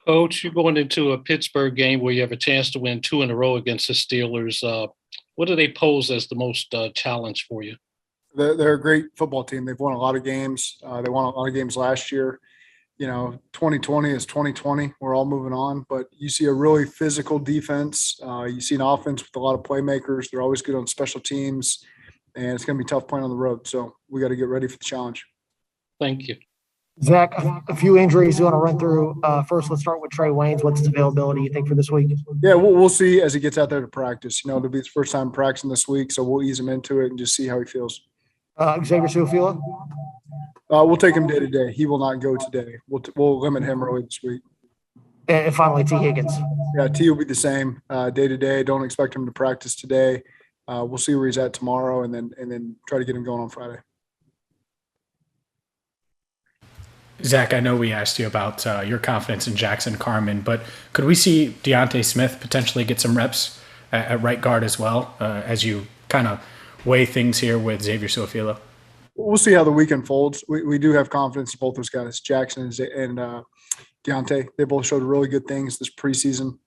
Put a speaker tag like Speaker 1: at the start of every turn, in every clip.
Speaker 1: Coach, you're going into a Pittsburgh game where you have a chance to win two in a row against the Steelers. What do they pose as the most challenge for you?
Speaker 2: They're a great football team. They've won a lot of games. They won a lot of games last year. 2020 is 2020. We're all moving on, but you see a really physical defense. You see an offense with a lot of playmakers. They're always good on special teams, and it's going to be tough playing on the road. So we got to get ready for the challenge.
Speaker 1: Thank you.
Speaker 3: Zach, a few injuries you want to run through. First, let's start with Trey Waynes. What's his availability, you think, for this week?
Speaker 2: Yeah, we'll see as he gets out there to practice. It'll be his first time practicing this week, so we'll ease him into it and just see how he feels.
Speaker 3: Xavier Su'a-Filo?
Speaker 2: We'll take him day to day. He will not go today. We'll limit him early this week.
Speaker 3: And finally, T. Higgins.
Speaker 2: Yeah, T will be the same day to day. Don't expect him to practice today. We'll see where he's at tomorrow, and then try to get him going on Friday.
Speaker 4: Zach, I know we asked you about your confidence in Jackson Carman, but could we see Deontay Smith potentially get some reps at right guard as well as you kind of weigh things here with Xavier Su'a-Filo?
Speaker 2: We'll see how the week unfolds. We do have confidence in both those guys, Jackson and Deontay. They both showed really good things this preseason.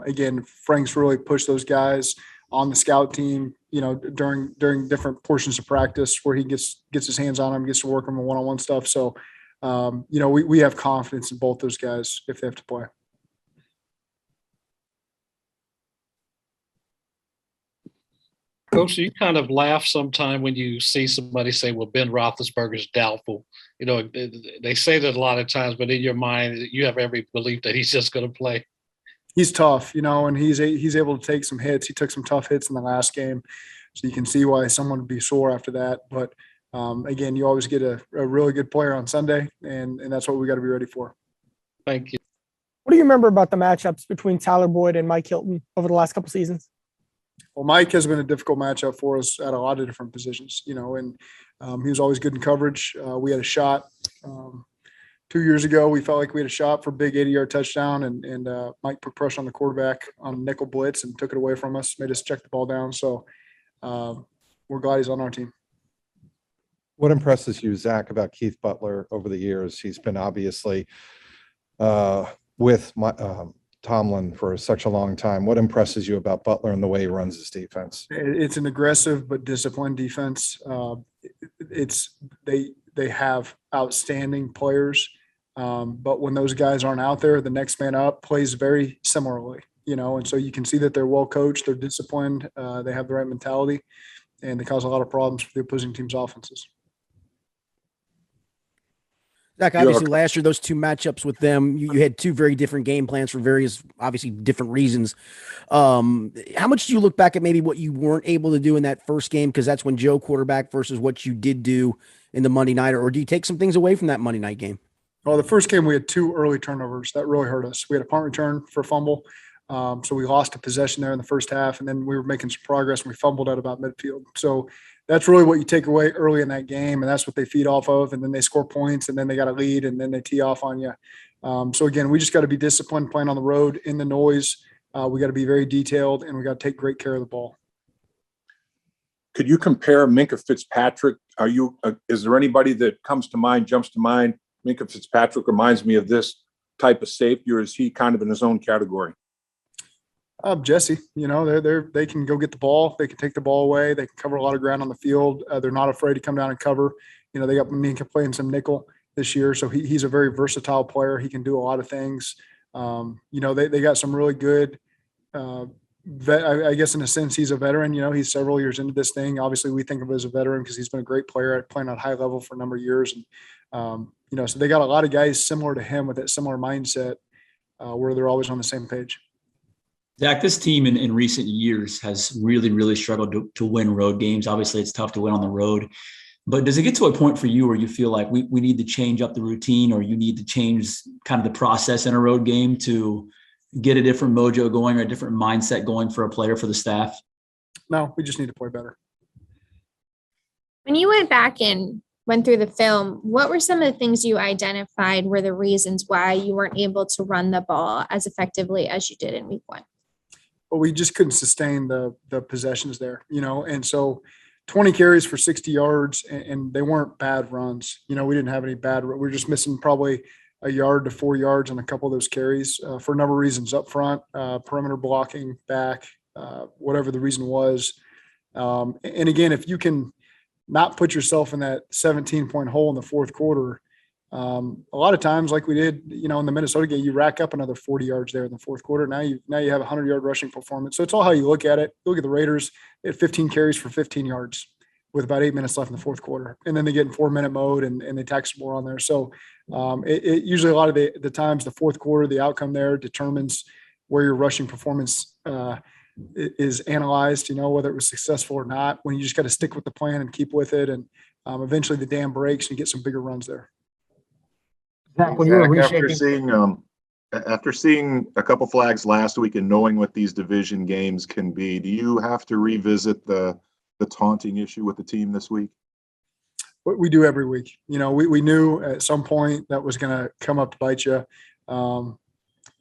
Speaker 2: Again, Frank's really pushed those guys on the scout team, during different portions of practice where he gets his hands on them, gets to work on the one-on-one stuff. So, we have confidence in both those guys if they have to play.
Speaker 1: Coach, you kind of laugh sometime when you see somebody say, well, Ben Roethlisberger's doubtful. They say that a lot of times, but in your mind, you have every belief that he's just going to play.
Speaker 2: He's tough, and he's able to take some hits. He took some tough hits in the last game. So you can see why someone would be sore after that. But again, you always get a really good player on Sunday, and that's what we got to be ready for.
Speaker 1: Thank you.
Speaker 5: What do you remember about the matchups between Tyler Boyd and Mike Hilton over the last couple seasons?
Speaker 2: Well, Mike has been a difficult matchup for us at a lot of different positions, and he was always good in coverage. We had a shot 2 years ago. We felt like we had a shot for a big 80-yard touchdown, and Mike put pressure on the quarterback on nickel blitz and took it away from us, made us check the ball down. So we're glad he's on our team.
Speaker 6: What impresses you, Zach, about Keith Butler over the years? He's been obviously with Tomlin for such a long time. What impresses you about Butler and the way he runs his defense?
Speaker 2: It's an aggressive but disciplined defense. They have outstanding players, but when those guys aren't out there, the next man up plays very similarly. And so you can see that they're well coached, they're disciplined, they have the right mentality, and they cause a lot of problems for the opposing team's offenses.
Speaker 7: Zach, obviously last year, those two matchups with them, you had two very different game plans for various, obviously different reasons. How much do you look back at maybe what you weren't able to do in that first game, because that's when Joe quarterback, versus what you did do in the Monday night, or do you take some things away from that Monday night game?
Speaker 2: Well, the first game we had two early turnovers. That really hurt us. We had a punt return for a fumble. So we lost a possession there in the first half, and then we were making some progress and we fumbled at about midfield. So that's really what you take away early in that game, and that's what they feed off of. And then they score points, and then they got a lead, and then they tee off on you. So again, we just got to be disciplined playing on the road in the noise. We got to be very detailed, and we got to take great care of the ball.
Speaker 8: Could you compare Minkah Fitzpatrick? Is there anybody that comes to mind, jumps to mind? Minkah Fitzpatrick reminds me of this type of safety, or is he kind of in his own category?
Speaker 2: Jesse, they can go get the ball. They can take the ball away. They can cover a lot of ground on the field. They're not afraid to come down and cover. They got Minkah playing some nickel this year, so he's a very versatile player. He can do a lot of things. They got some really good I guess in a sense he's a veteran. He's several years into this thing. Obviously, we think of him as a veteran because he's been a great player at playing at a high level for a number of years. And, so they got a lot of guys similar to him with that similar mindset where they're always on the same page.
Speaker 9: Zach, this team in recent years has really, really struggled to win road games. Obviously, it's tough to win on the road. But does it get to a point for you where you feel like we need to change up the routine, or you need to change kind of the process in a road game to get a different mojo going or a different mindset going for a player, for the staff?
Speaker 2: No, we just need to play better.
Speaker 10: When you went back and went through the film, what were some of the things you identified were the reasons why you weren't able to run the ball as effectively as you did in week one?
Speaker 2: But we just couldn't sustain the possessions there, and so 20 carries for 60 yards, and they weren't bad runs. We didn't have any bad. We were just missing probably a yard to 4 yards on a couple of those carries for a number of reasons up front, perimeter blocking, back, whatever the reason was. And again, if you can not put yourself in that 17-point hole in the fourth quarter, a lot of times, like we did, in the Minnesota game, you rack up another 40 yards there in the fourth quarter. Now you have a 100-yard rushing performance. So it's all how you look at it. Look at the Raiders. They had 15 carries for 15 yards with about 8 minutes left in the fourth quarter. And then they get in 4-minute mode and they tack some more on there. So it usually a lot of the times the fourth quarter, the outcome there determines where your rushing performance is analyzed, whether it was successful or not, when you just got to stick with the plan and keep with it. And eventually the dam breaks and you get some bigger runs there.
Speaker 3: Zach, when you were reshaping,
Speaker 11: after seeing a couple flags last week and knowing what these division games can be, do you have to revisit the taunting issue with the team this week?
Speaker 2: We do every week. We knew at some point that was going to come up to bite you.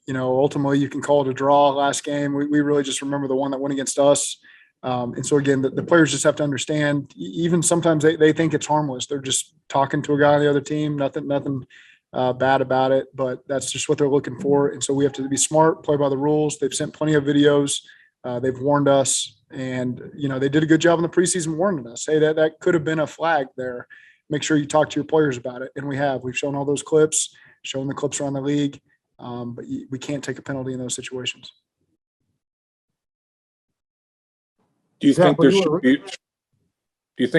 Speaker 2: Ultimately you can call it a draw last game. We really just remember the one that went against us. And so again, the players just have to understand, even sometimes they think it's harmless. They're just talking to a guy on the other team, nothing bad about it, but that's just what they're looking for. And so we have to be smart, play by the rules. They've sent plenty of videos. They've warned us, and they did a good job in the preseason warning us. Hey, that could have been a flag there. Make sure you talk to your players about it. And we've shown all those clips, shown the clips around the league. But we can't take a penalty in those situations.
Speaker 8: Do you think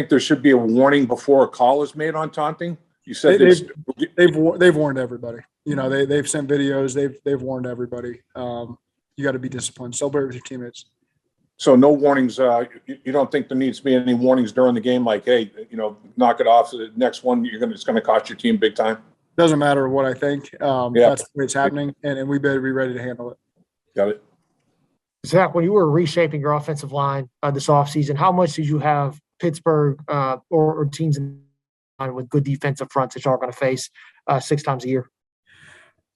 Speaker 8: there should be a warning before a call is made on taunting? You said
Speaker 2: they've warned everybody. They've sent videos. They've warned everybody. You got to be disciplined. Celebrate with your teammates.
Speaker 8: So no warnings. You don't think there needs to be any warnings during the game, like, hey, knock it off. So the next one it's going to cost your team big time.
Speaker 2: Doesn't matter what I think. That's the way it's happening, and we better be ready to handle it.
Speaker 8: Got it.
Speaker 3: Zach, when you were reshaping your offensive line this offseason, how much did you have Pittsburgh or teams in line with good defensive fronts that you are going to face 6 times a year?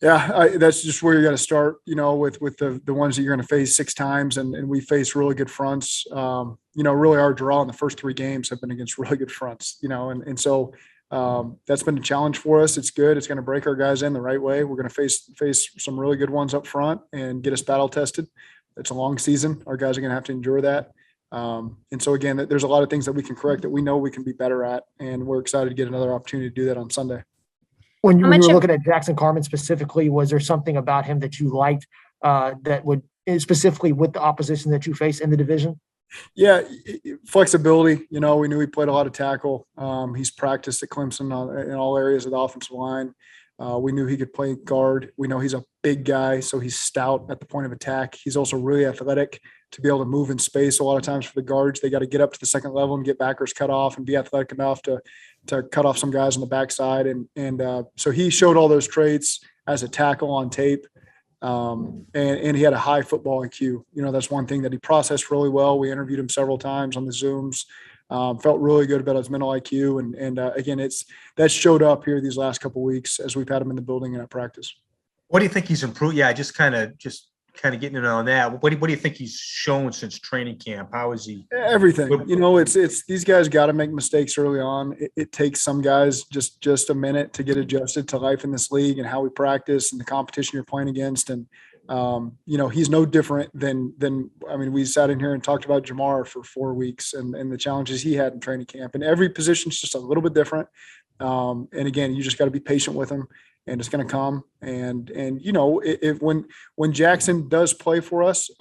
Speaker 2: Yeah, that's just where you got to start, with the ones that you're going to face 6 times. And we face really good fronts. Really our draw in the first 3 games have been against really good fronts, and so that's been a challenge for us. It's good. It's going to break our guys in the right way. We're going to face some really good ones up front and get us battle tested. It's a long season. Our guys are going to have to endure that. And so again, there's a lot of things that we can correct that we know we can be better at. And we're excited to get another opportunity to do that on Sunday.
Speaker 3: When you were looking at Jackson Carman specifically, was there something about him that you liked that would specifically with the opposition that you face in the division?
Speaker 2: Yeah, flexibility. We knew he played a lot of tackle. He's practiced at Clemson in all areas of the offensive line. We knew he could play guard. We know he's a big guy, so he's stout at the point of attack. He's also really athletic to be able to move in space. A lot of times for the guards, they got to get up to the second level and get backers cut off and be athletic enough to cut off some guys on the backside. And so he showed all those traits as a tackle on tape. And he had a high football IQ. That's one thing that he processed really well. We interviewed him several times on the Zooms. Felt really good about his mental IQ. And again, that showed up here these last couple of weeks as we've had him in the building and at practice.
Speaker 12: What do you think he's improved? Yeah, just kind of getting in on that. What do you think he's shown since training camp? How is he?
Speaker 2: Everything. It's these guys got to make mistakes early on. It takes some guys just a minute to get adjusted to life in this league and how we practice and the competition you're playing against. And he's no different than we sat in here and talked about Jamar for 4 weeks and the challenges he had in training camp. And every position's just a little bit different. And again, you just got to be patient with him. And it's going to come. And when Jackson does play for us,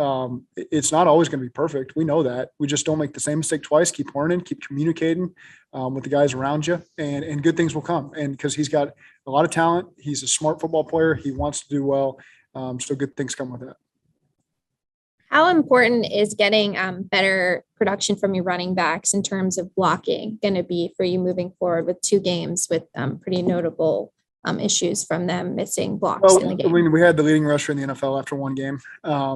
Speaker 2: it's not always going to be perfect. We know that. We just don't make the same mistake twice. Keep learning, keep communicating with the guys around you, and good things will come. And because he's got a lot of talent, he's a smart football player. He wants to do well. So good things come with that.
Speaker 10: How important is getting better production from your running backs in terms of blocking going to be for you moving forward with 2 games with pretty notable issues from them missing blocks in the game?
Speaker 2: We had the leading rusher in the NFL after 1 game.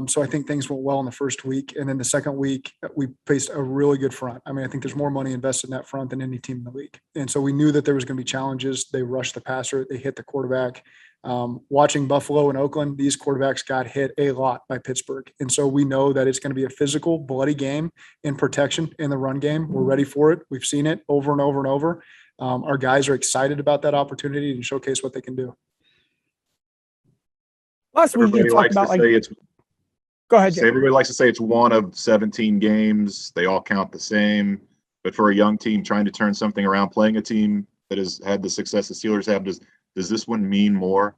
Speaker 2: So I think things went well in the first week. And then the second week, we faced a really good front. I think there's more money invested in that front than any team in the league. And so we knew that there was going to be challenges. They rushed the passer. They hit the quarterback. Watching Buffalo and Oakland, these quarterbacks got hit a lot by Pittsburgh. And so we know that it's going to be a physical, bloody game in protection in the run game. We're ready for it. We've seen it over and over and over. Our guys are excited about that opportunity to showcase what they can do.
Speaker 5: Last week you
Speaker 11: Everybody
Speaker 5: talked
Speaker 11: likes to
Speaker 5: about like.
Speaker 11: say it's
Speaker 5: Go ahead, Jay.
Speaker 11: everybody likes to say it's one of 17 games. They all count the same. But for a young team trying to turn something around, playing a team that has had the success the Steelers have, does this one mean more?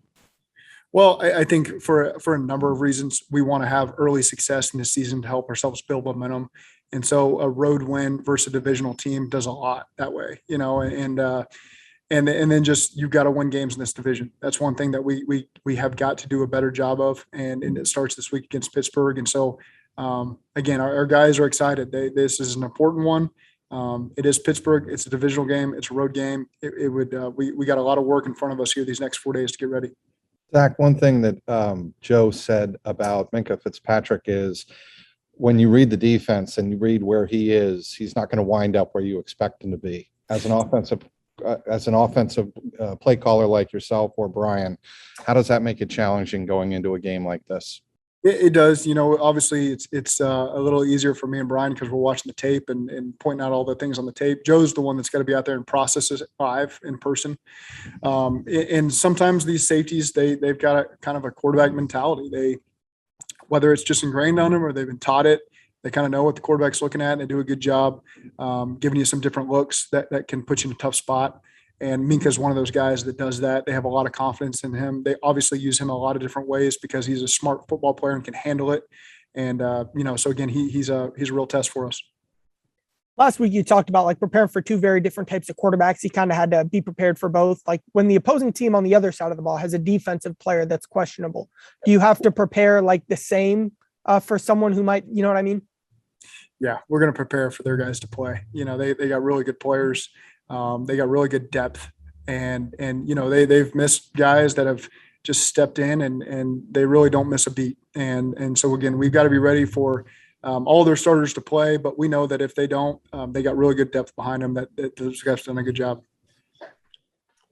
Speaker 2: Well, I think for a number of reasons, we want to have early success in this season to help ourselves build momentum. And so a road win versus a divisional team does a lot that way, and then just you've got to win games in this division. That's one thing that we have got to do a better job of, and it starts this week against Pittsburgh. And so again, our guys are excited. This is an important one. It is Pittsburgh. It's a divisional game. It's a road game. We got a lot of work in front of us here these next 4 days to get ready.
Speaker 6: Zach, one thing that Joe said about Minkah Fitzpatrick is when you read the defense and you read where he is, he's not going to wind up where you expect him to be. As an offensive play caller like yourself or Brian, how does that make it challenging going into a game like this?
Speaker 2: It does. Obviously it's a little easier for me and Brian because we're watching the tape and pointing out all the things on the tape. Joe's the one that's got to be out there and process it live in person. And sometimes these safeties, they've got a kind of a quarterback mentality. Whether it's just ingrained on them or they've been taught it, they kind of know what the quarterback's looking at and they do a good job giving you some different looks that can put you in a tough spot. And Minkah is one of those guys that does that. They have a lot of confidence in him. They obviously use him a lot of different ways because he's a smart football player and can handle it. And, so again, he's a real test for us.
Speaker 5: Last week you talked about like preparing for two very different types of quarterbacks. He kind of had to be prepared for both. Like when the opposing team on the other side of the ball has a defensive player that's questionable, do you have to prepare like the same for someone who might, you know what I mean?
Speaker 2: Yeah, we're going to prepare for their guys to play. They got really good players. They got really good depth and they've missed guys that have just stepped in and they really don't miss a beat. And so again, we've got to be ready for all their starters to play, but we know that if they don't, they got really good depth behind them that those guys have done a good job.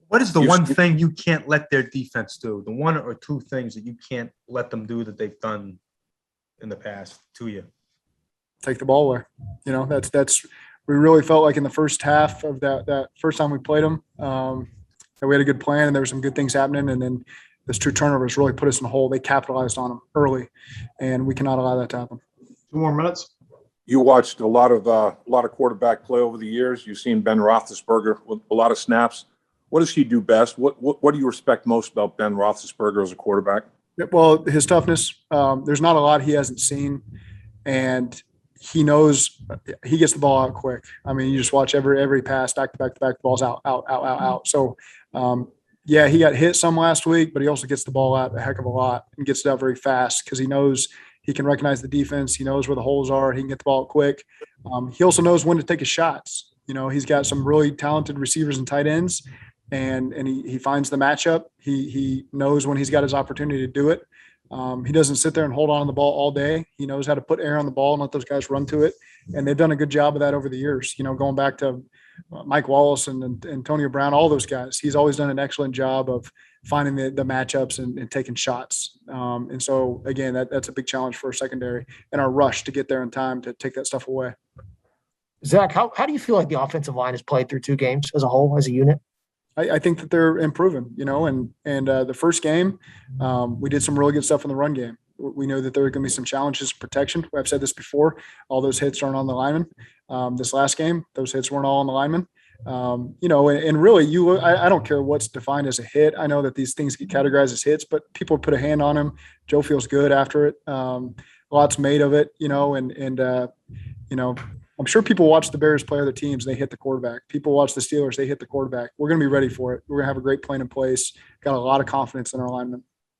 Speaker 12: What is the one thing you can't let their defense do? The one or two things that you can't let them do that they've done in the past to you?
Speaker 2: Take the ball away. That's we really felt like in the first half of that first time we played them, that we had a good plan and there were some good things happening. And then those two turnovers really put us in a hole. They capitalized on them early, and we cannot allow that to happen.
Speaker 13: 2 more minutes.
Speaker 8: You watched a lot of quarterback play over the years. You've seen Ben Roethlisberger with a lot of snaps. What does he do best? What do you respect most about Ben Roethlisberger as a quarterback?
Speaker 2: Well, his toughness. There's not a lot he hasn't seen, and he knows he gets the ball out quick. I mean, you just watch every pass back to back to back, the ball's out. So, he got hit some last week, but he also gets the ball out a heck of a lot and gets it out very fast because he knows he can recognize the defense. He knows where the holes are. He can get the ball out quick. He also knows when to take his shots. He's got some really talented receivers and tight ends, and he finds the matchup. He knows when he's got his opportunity to do it. He doesn't sit there and hold on to the ball all day. He knows how to put air on the ball and let those guys run to it. And they've done a good job of that over the years, going back to Mike Wallace and Antonio Brown, all those guys. He's always done an excellent job of finding the matchups and taking shots. And so, again, that's a big challenge for our secondary and our rush to get there in time to take that stuff away.
Speaker 3: Zach, how do you feel like the offensive line has played through 2 games as a whole, as a unit?
Speaker 2: I think that they're improving, and the first game, we did some really good stuff in the run game. We know that there are going to be some challenges in protection. I've said this before, all those hits aren't on the linemen. This last game, those hits weren't all on the linemen. And really I don't care what's defined as a hit. I know that these things get categorized as hits, but people put a hand on him. Joe feels good after it. Lots made of it, I'm sure people watch the Bears play other teams. They hit the quarterback. People watch the Steelers. They hit the quarterback. We're going to be ready for it. We're going to have a great plan in place. Got a lot of confidence in our linemen.